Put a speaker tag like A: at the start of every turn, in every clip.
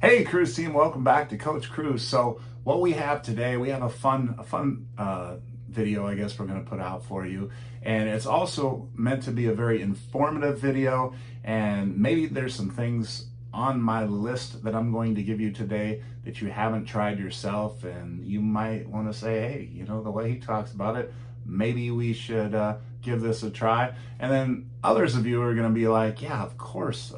A: Hey, Cruise Team, welcome back to Coach Cruise. So what we have today, we have a fun video, I guess we're going to put out for you. And it's also meant to be a very informative video. And maybe there's some things on my list that I'm going to give you today that you haven't tried yourself. And you might want to say, hey, the way he talks about it, maybe we should give this a try. And then others of you are going to be like, yeah, of course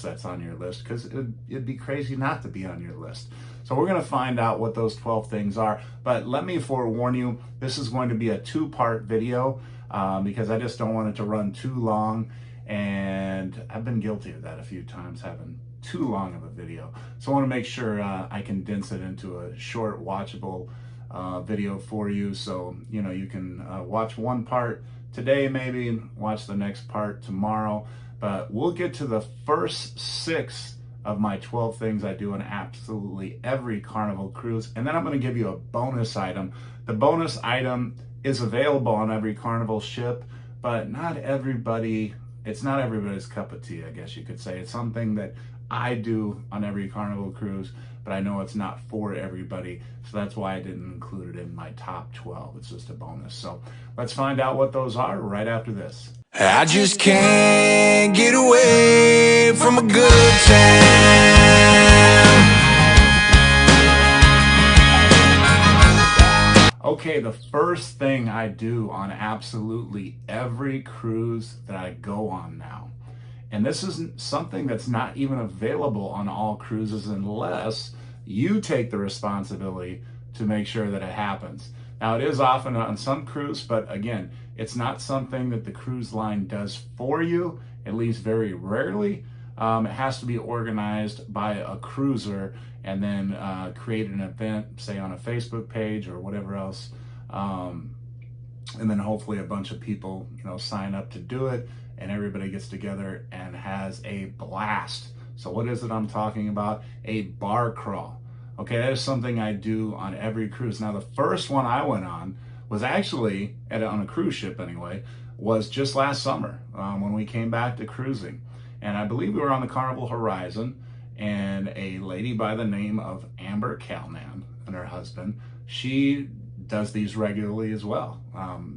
A: that's on your list, because it'd be crazy not to be on your list. So we're going to find out what those 12 things are. But let me forewarn you, this is going to be a two-part video because I just don't want it to run too long. And I've been guilty of that a few times, having too long of a video. So I want to make sure I condense it into a short, watchable video for you. So, you can watch one part today, maybe, and watch the next part tomorrow. But we'll get to the first 6 of my 12 things I do on absolutely every Carnival cruise. And then I'm going to give you a bonus item. The bonus item is available on every Carnival ship, but it's not everybody's cup of tea, I guess you could say. It's something that I do on every Carnival cruise, but I know it's not for everybody. So that's why I didn't include it in my top 12. It's just a bonus. So let's find out what those are right after this.
B: I just can't get away from a good time.
A: Okay, the first thing I do on absolutely every cruise that I go on now, and this isn't something that's not even available on all cruises unless you take the responsibility to make sure that it happens. Now, it is often on some cruise, but again, it's not something that the cruise line does for you, at least very rarely. It has to be organized by a cruiser and then create an event, say on a Facebook page or whatever else. And then hopefully a bunch of people, sign up to do it, and everybody gets together and has a blast. So what is it I'm talking about? A bar crawl. Okay, that is something I do on every cruise. Now, the first one I went on was actually, on a cruise ship anyway, was just last summer when we came back to cruising. And I believe we were on the Carnival Horizon, and a lady by the name of Amber Calnan and her husband, she does these regularly as well.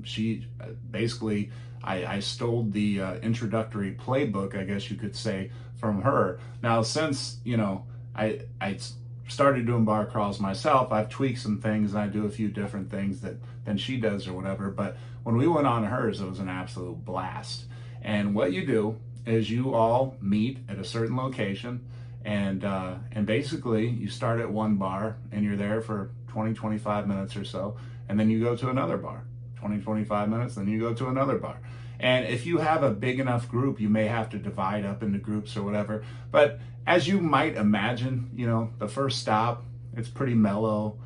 A: She basically, I stole the introductory playbook, I guess you could say, from her. Now, since, I started doing bar crawls myself, I've tweaked some things, and I do a few different things than she does or whatever. But when we went on hers, it was an absolute blast. And what you do is you all meet at a certain location, and basically you start at one bar and you're there for 20-25 minutes or so, and then you go to another bar, 20-25 minutes, then you go to another bar. And if you have a big enough group, you may have to divide up into groups or whatever. But as you might imagine, the first stop, it's pretty mellow,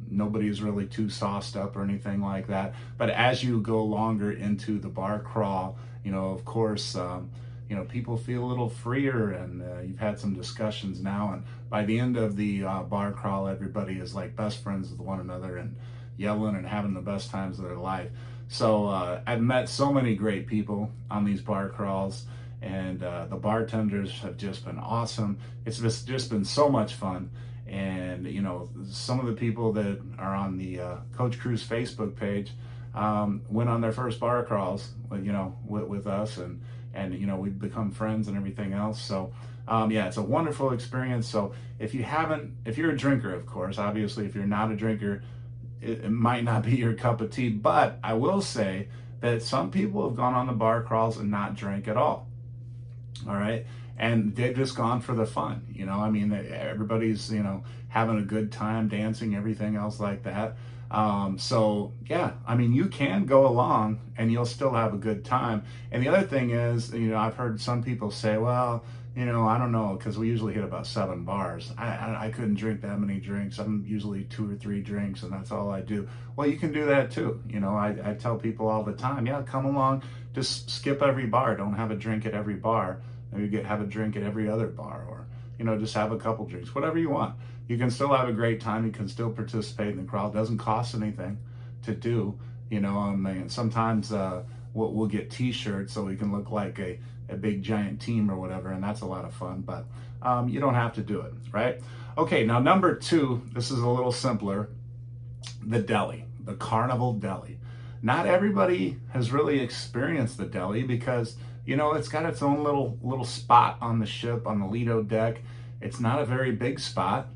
A: nobody's really too sauced up or anything like that. But as you go longer into the bar crawl, of course, people feel a little freer, and you've had some discussions now. And by the end of the bar crawl, everybody is like best friends with one another and yelling and having the best times of their life. So I've met so many great people on these bar crawls, and the bartenders have just been awesome. It's just been so much fun. And, some of the people that are on the Coach Cruise Facebook page went on their first bar crawls, with us, and we've become friends and everything else. So yeah, it's a wonderful experience. So if you're a drinker, of course, obviously, if you're not a drinker, it might not be your cup of tea, but I will say that some people have gone on the bar crawls and not drank at all. All right. And they've just gone for the fun, everybody's, having a good time, dancing, everything else like that. So yeah, you can go along and you'll still have a good time. And the other thing is, I've heard some people say, well, I don't know, because we usually hit about 7 bars. I couldn't drink that many drinks. I'm usually 2 or 3 drinks, and that's all I do. Well, you can do that too. I tell people all the time, yeah, come along, just skip every bar. Don't have a drink at every bar. Maybe have a drink at every other bar, or, just have a couple drinks, whatever you want. You can still have a great time. You can still participate in the crowd. It doesn't cost anything to do. Sometimes we'll get t-shirts so we can look like a big giant team or whatever, and that's a lot of fun, but you don't have to do it, right? Okay, now number 2, this is a little simpler. The deli, the Carnival deli. Not everybody has really experienced the deli because, you know, it's got its own little spot on the ship, on the Lido deck. It's not a very big spot,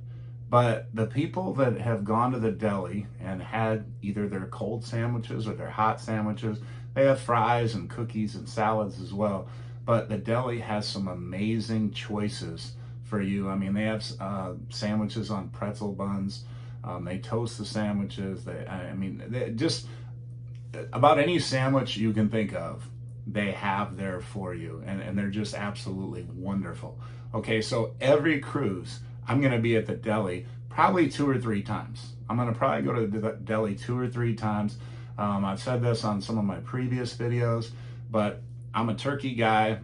A: but the people that have gone to the deli and had either their cold sandwiches or their hot sandwiches, they have fries and cookies and salads as well. But the deli has some amazing choices for you. I mean, they have sandwiches on pretzel buns. They toast the sandwiches. They just about any sandwich you can think of, they have there for you, and they're just absolutely wonderful. Okay, so every cruise, I'm going to be at the deli probably 2 or 3 times. I'm going to probably go to the deli 2 or 3 times. I've said this on some of my previous videos, but I'm a turkey guy,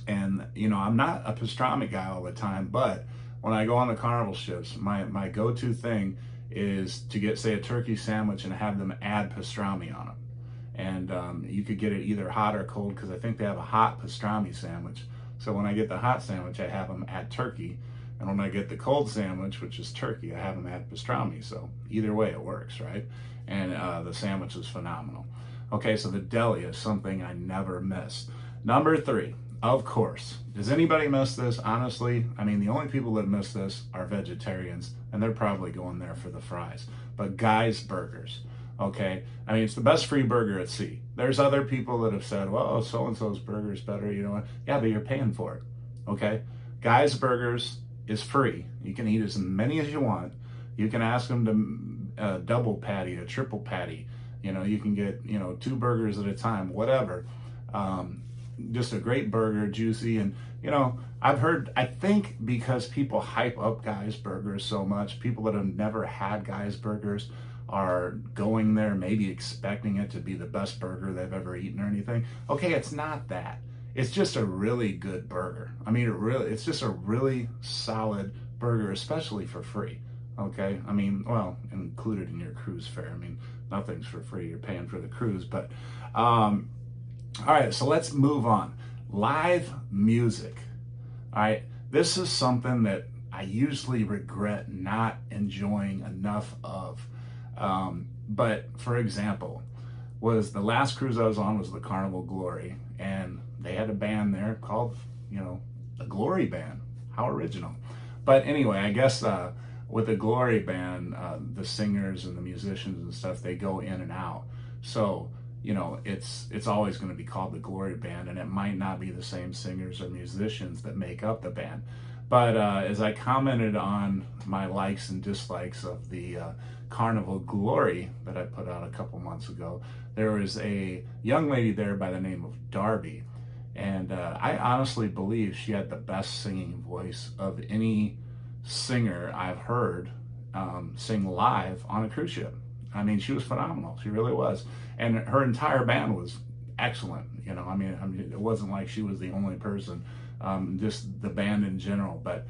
A: and you know, I'm not a pastrami guy all the time, but when I go on the Carnival ships, my go-to thing is to get, say, a turkey sandwich and have them add pastrami on it. And you could get it either hot or cold, because I think they have a hot pastrami sandwich. So when I get the hot sandwich, I have them add turkey. And when I get the cold sandwich, which is turkey, I have them add pastrami. So either way, it works, right? And the sandwich is phenomenal. Okay, so the deli is something I never miss. Number 3, of course. Does anybody miss this? Honestly, I mean, the only people that miss this are vegetarians, and they're probably going there for the fries. But Guy's Burgers, okay? I mean, it's the best free burger at sea. There's other people that have said, well, so-and-so's burger is better, you know what? Yeah, but you're paying for it, okay? Guy's Burgers is free. You can eat as many as you want. You can ask them to double patty, a triple patty. You know, you can get, you know, 2 burgers at a time, whatever. Just a great burger, juicy. And, you know, I think because people hype up Guy's Burgers so much, people that have never had Guy's Burgers are going there maybe expecting it to be the best burger they've ever eaten or anything. Okay, it's not that. It's just a really good burger. I mean, it's just a really solid burger, especially for free. Okay, I mean, well, included in your cruise fare. I mean, nothing's for free. You're paying for the cruise, but all right, so let's move on. Live music. All right, this is something that I usually regret not enjoying enough of. But for example, was the last cruise I was on was the Carnival Glory, and they had a band there called, you know, the Glory Band. How original. But anyway, I guess with the Glory Band, the singers and the musicians and stuff, they go in and out. So, you know, it's always going to be called the Glory Band, and it might not be the same singers or musicians that make up the band. But as I commented on my likes and dislikes of the Carnival Glory that I put out a couple months ago, there was a young lady there by the name of Darby, and I honestly believe she had the best singing voice of any singer I've heard sing live on a cruise ship. I mean, she was phenomenal. She really was. And her entire band was excellent. You know, I mean, it wasn't like she was the only person, just the band in general. But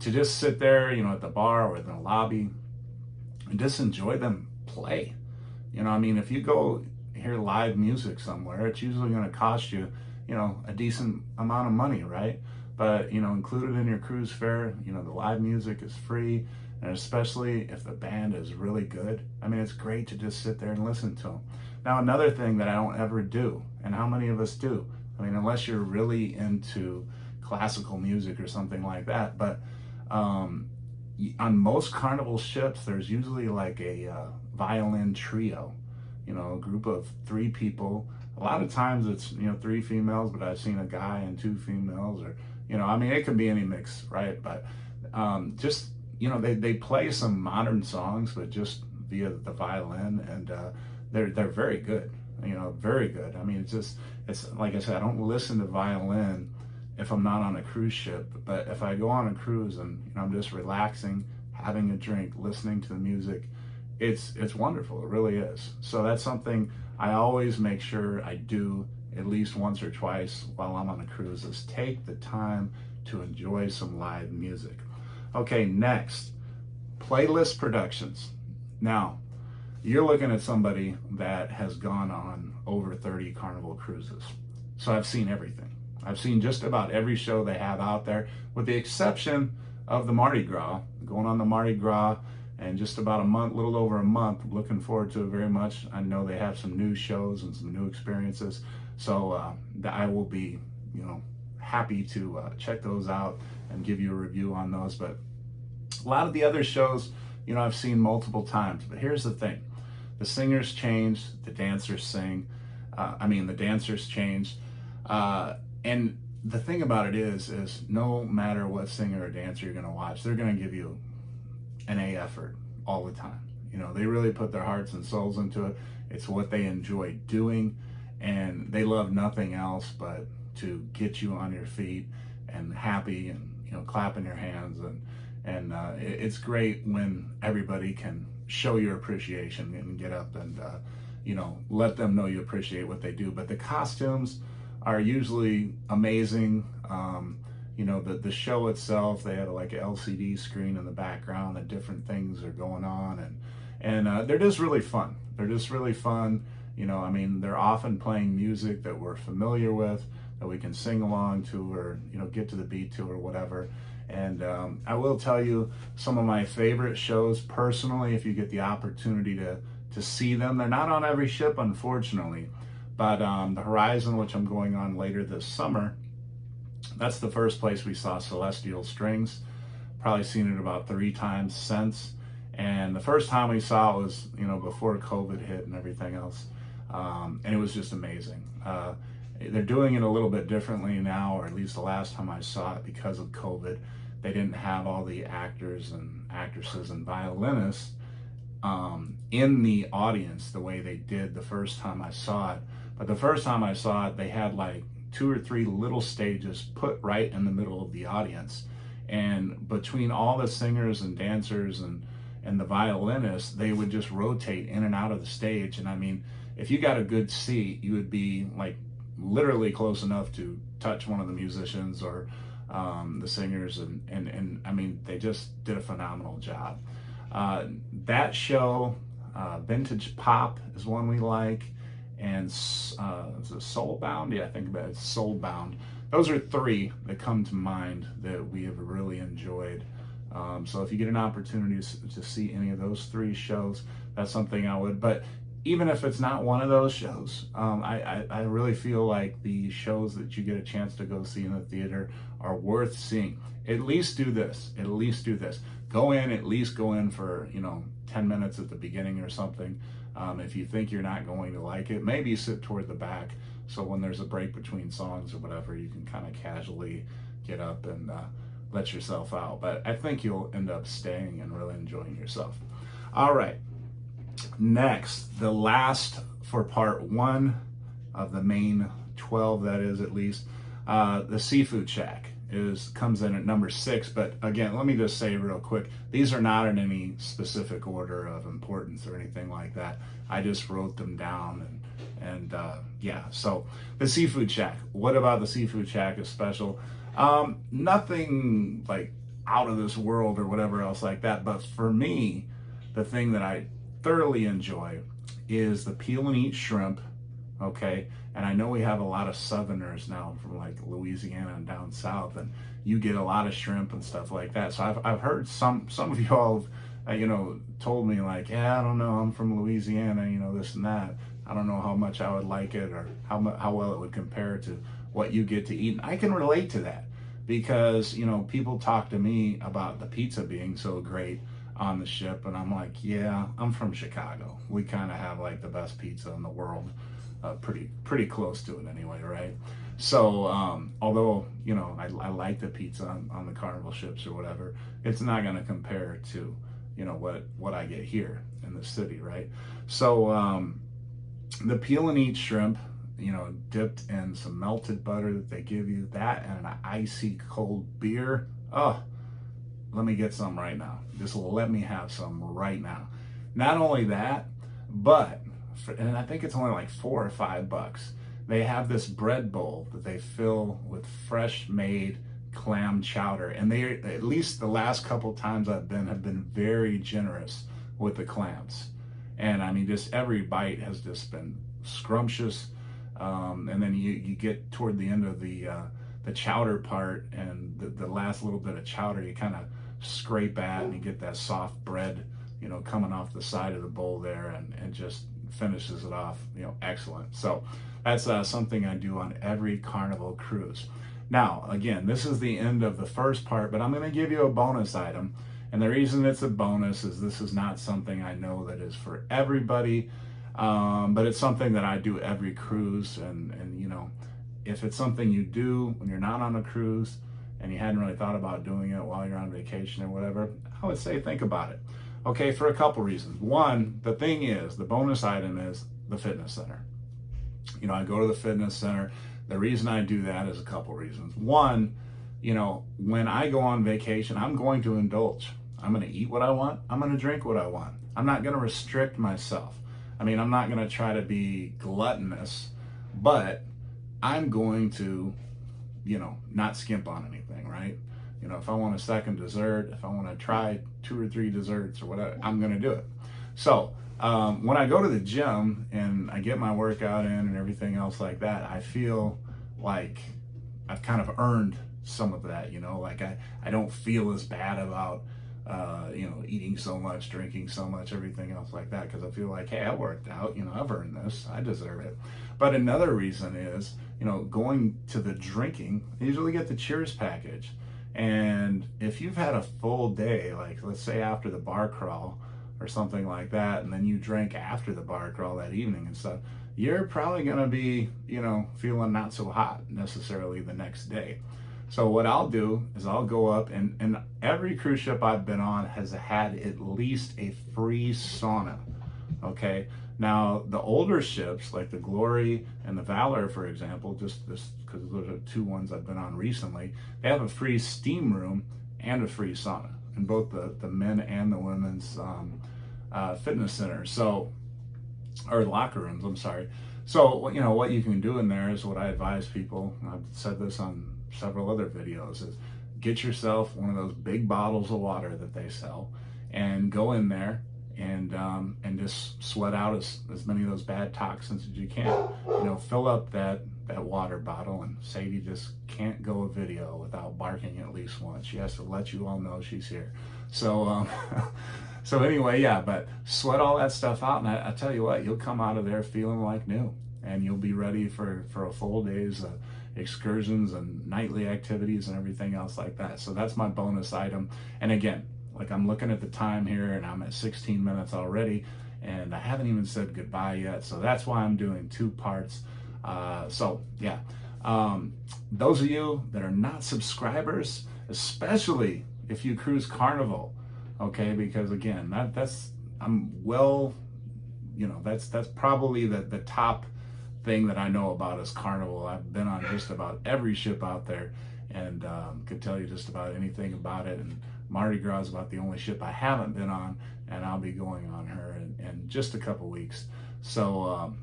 A: to just sit there, you know, at the bar or in the lobby and just enjoy them play. You know, I mean, if you go hear live music somewhere, it's usually going to cost you, you know, a decent amount of money, right? But, you know, included in your cruise fare, you know, the live music is free. And especially if the band is really good, I mean, it's great to just sit there and listen to them. Now, another thing that I don't ever do, and how many of us do, I mean, unless you're really into classical music or something like that, but on most Carnival ships, there's usually like a violin trio, you know, a group of 3 people. A lot of times it's, you know, 3 females, but I've seen a guy and 2 females, or, you know, I mean, it can be any mix, right? But just, you know, they play some modern songs, but just via the violin, and they're very good, you know, very good. I mean, it's like I said, I don't listen to violin if I'm not on a cruise ship, but if I go on a cruise and, you know, I'm just relaxing, having a drink, listening to the music, it's wonderful. It really is. So that's something I always make sure I do at least once or twice while I'm on a cruise, is take the time to enjoy some live music. Okay, next, playlist productions. Now, you're looking at somebody that has gone on over 30 Carnival cruises. So I've seen everything. I've seen just about every show they have out there, with the exception of the Mardi Gras. Going on the Mardi Gras and just about a month, little over a month. Looking forward to it very much. I know they have some new shows and some new experiences, so I will be, happy to check those out and give you a review on those. But a lot of the other shows, I've seen multiple times. But here's the thing: the singers change, the dancers sing. The dancers change, and the thing about it is no matter what singer or dancer you're going to watch, they're going to give you an A effort all the time. They really put their hearts and souls into it. It's what they enjoy doing, and they love nothing else but to get you on your feet and happy, and clapping your hands, and it's great when everybody can show your appreciation and get up and let them know you appreciate what they do. But the costumes are usually amazing. The show itself, they have like an LCD screen in the background and different things are going on, and they're just really fun. They're just really fun. They're often playing music that we're familiar with, that we can sing along to, or get to the beat to, or whatever. And I will tell you, some of my favorite shows personally, if you get the opportunity to see them, they're not on every ship, unfortunately, but the Horizon, which I'm going on later this summer, that's the first place we saw Celestial Strings. Probably seen it about 3 times since. And the first time we saw it was, before COVID hit and everything else. And it was just amazing. They're doing it a little bit differently now, or at least the last time I saw it, because of COVID. They didn't have all the actors and actresses and violinists in the audience the way they did the first time I saw it. But the first time I saw it, they had like 2 or 3 little stages put right in the middle of the audience. And between all the singers and dancers and the violinists, they would just rotate in and out of the stage. And if you got a good seat, you would be like literally close enough to touch one of the musicians or the singers. And they just did a phenomenal job. That show, Vintage Pop is one we like. And is it Soulbound? Yeah, I think about it. It's Soulbound. Those are 3 that come to mind that we have really enjoyed. So if you get an opportunity to see any of those 3 shows, that's something I would. But even if it's not one of those shows, I really feel like the shows that you get a chance to go see in the theater are worth seeing. At least do this. At least do this. At least go in for 10 minutes at the beginning or something. If you think you're not going to like it, maybe sit toward the back, so when there's a break between songs or whatever, you can kind of casually get up and let yourself out. But I think you'll end up staying and really enjoying yourself. All right, next, the last for part 1 of the main 12, that is, at least, the Seafood Shack comes in at number 6. But again, let me just say real quick, these are not in any specific order of importance or anything like that. I just wrote them down, and yeah. So the Seafood Shack, what about the Seafood Shack is special? Nothing like out of this world or whatever else like that, but for me, the thing that I thoroughly enjoy is the peel and eat shrimp. Okay, and I know we have a lot of Southerners now from like Louisiana and down south, and you get a lot of shrimp and stuff like that. So I've heard some of y'all have, told me like, yeah, I don't know, I'm from Louisiana, this and that. I don't know how much I would like it, or how well it would compare to what you get to eat. And I can relate to that because people talk to me about the pizza being so great on the ship, and I'm like, yeah, I'm from Chicago. We kind of have like the best pizza in the world. Pretty close to it anyway, right? So although I like the pizza on the Carnival ships or whatever, it's not going to compare to what I get here in the city, right? So the peel and eat shrimp, dipped in some melted butter that they give you, that and an icy cold beer. Oh, let me get some right now. Just let me have some right now. Not only that, but and I think it's only like $4 or $5. They have this bread bowl that they fill with fresh made clam chowder, and they, at least the last couple times I've been, have been very generous with the clams. And I mean, just every bite has just been scrumptious. And then you get toward the end of the chowder part, and the last little bit of chowder you kind of scrape at, and you get that soft bread, coming off the side of the bowl there, and just finishes it off, excellent. So that's something I do on every Carnival cruise. Now, again, this is the end of the first part, but I'm going to give you a bonus item. And the reason it's a bonus is this is not something I know that is for everybody, but it's something that I do every cruise. And if it's something you do when you're not on a cruise and you hadn't really thought about doing it while you're on vacation or whatever, I would say think about it. Okay, for a couple reasons. One, the bonus item is the fitness center. I go to the fitness center. The reason I do that is a couple reasons. One, when I go on vacation, I'm going to indulge. I'm going to eat what I want. I'm going to drink what I want. I'm not going to restrict myself. I mean, I'm not going to try to be gluttonous, but I'm going to, not skimp on anything, right? If I want a second dessert, if I want to try 2 or 3 desserts or whatever, I'm going to do it. So when I go to the gym and I get my workout in and everything else like that, I feel like I've kind of earned some of that, like I don't feel as bad about, eating so much, drinking so much, everything else like that, because I feel like, hey, I worked out, I've earned this, I deserve it. But another reason is, going to the drinking, I usually get the Cheers package. And if you've had a full day, like let's say after the bar crawl or something like that, and then you drink after the bar crawl that evening and stuff, you're probably going to be, feeling not so hot necessarily the next day. So what I'll do is I'll go up, and every cruise ship I've been on has had at least a free sauna. Okay. Now the older ships like the Glory and the Valor, for example, just this because those are 2 ones I've been on recently, they have a free steam room and a free sauna in both the men and the women's fitness centers. So, or locker rooms, I'm sorry. So, what you can do in there is what I advise people, I've said this on several other videos, is get yourself one of those big bottles of water that they sell and go in there and just sweat out as many of those bad toxins as you can. Fill up that water bottle, and Sadie just can't go a video without barking at least once. She has to let you all know she's here. So, so anyway, yeah, but sweat all that stuff out, and I tell you what, you'll come out of there feeling like new, and you'll be ready for a full day's excursions and nightly activities and everything else like that. So that's my bonus item. And again, like I'm looking at the time here, and I'm at 16 minutes already, and I haven't even said goodbye yet. So that's why I'm doing 2 parts. So yeah, those of you that are not subscribers, especially if you cruise Carnival, okay, because again, that's probably the top thing that I know about is Carnival. I've been on just about every ship out there, and could tell you just about anything about it. And Mardi Gras is about the only ship I haven't been on, and I'll be going on her in just a couple weeks. So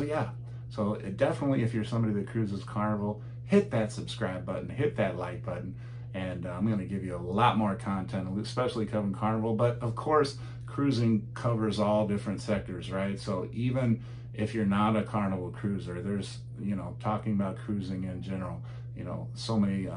A: yeah. So definitely, if you're somebody that cruises Carnival, hit that subscribe button, hit that like button, and I'm going to give you a lot more content, especially covering Carnival. But of course, cruising covers all different sectors, right? So even if you're not a Carnival cruiser, there's, talking about cruising in general, so many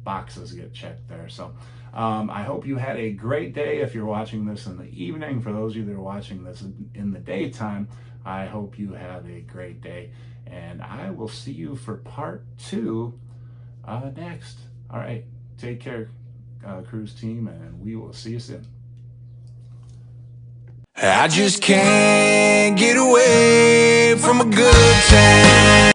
A: boxes get checked there. So I hope you had a great day. If you're watching this in the evening, for those of you that are watching this in the daytime, I hope you have a great day, and I will see you for part 2 next. All right, take care, cruise team, and we will see you soon.
B: I just can't get away from a good time.